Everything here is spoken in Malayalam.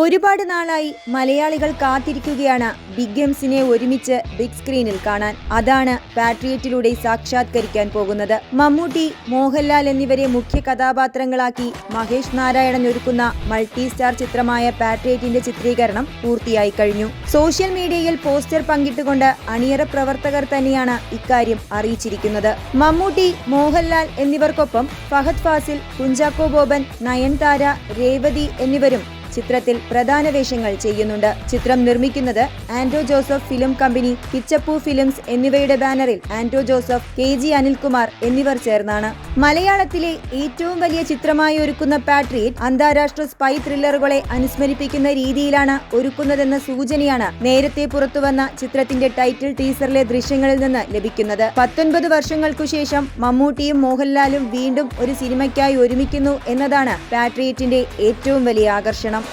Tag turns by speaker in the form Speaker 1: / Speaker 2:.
Speaker 1: ഒരുപാട് നാളായി മലയാളികൾ കാത്തിരിക്കുകയാണ് ബിഗ് ഗെയിംസിനെ ഒരുമിച്ച് ബിഗ് സ്ക്രീനിൽ കാണാൻ. അതാണ് പാട്രിയറ്റിലൂടെ സാക്ഷാത്കരിക്കാൻ പോകുന്നത്. മമ്മൂട്ടി, മോഹൻലാൽ എന്നിവരെ മുഖ്യ കഥാപാത്രങ്ങളാക്കി മഹേഷ് നാരായണൻ ഒരുക്കുന്ന മൾട്ടി സ്റ്റാർ ചിത്രമായ പാട്രിയറ്റിന്റെ ചിത്രീകരണം പൂർത്തിയായി കഴിഞ്ഞു. സോഷ്യൽ മീഡിയയിൽ പോസ്റ്റർ പങ്കിട്ടുകൊണ്ട് അണിയറ പ്രവർത്തകർ തന്നെയാണ് ഇക്കാര്യം അറിയിച്ചിരിക്കുന്നത്. മമ്മൂട്ടി, മോഹൻലാൽ എന്നിവർക്കൊപ്പം ഫഹദ് ഫാസിൽ, കുഞ്ചാക്കോ ബോബൻ, നയൻതാര, രേവതി എന്നിവരും ചിത്രത്തിൽ പ്രധാന വേഷങ്ങൾ ചെയ്യുന്നുണ്ട്. ചിത്രം നിർമ്മിക്കുന്നത് ആൻഡ്രോ ജോസഫ് ഫിലിം കമ്പനി, കിച്ചപ്പൂ ഫിലിംസ് എന്നിവയുടെ ബാനറിൽ ആൻഡ്രോ ജോസഫ്, KG അനിൽകുമാർ എന്നിവർ ചേർന്നാണ്. മലയാളത്തിലെ ഏറ്റവും വലിയ ചിത്രമായി ഒരുക്കുന്ന പാട്രിയറ്റ് അന്താരാഷ്ട്ര സ്പൈ ത്രില്ലറുകളെ അനുസ്മരിപ്പിക്കുന്ന രീതിയിലാണ് ഒരുക്കുന്നതെന്ന സൂചനയാണ് നേരത്തെ പുറത്തുവന്ന ചിത്രത്തിന്റെ ടൈറ്റിൽ ടീസറിലെ ദൃശ്യങ്ങളിൽ നിന്ന് ലഭിക്കുന്നത്. 19 വർഷങ്ങൾക്കു ശേഷം മമ്മൂട്ടിയും മോഹൻലാലും വീണ്ടും ഒരു സിനിമയ്ക്കായി ഒരുമിക്കുന്നു എന്നതാണ് പാട്രിയറ്റിന്റെ ഏറ്റവും വലിയ ആകർഷണം.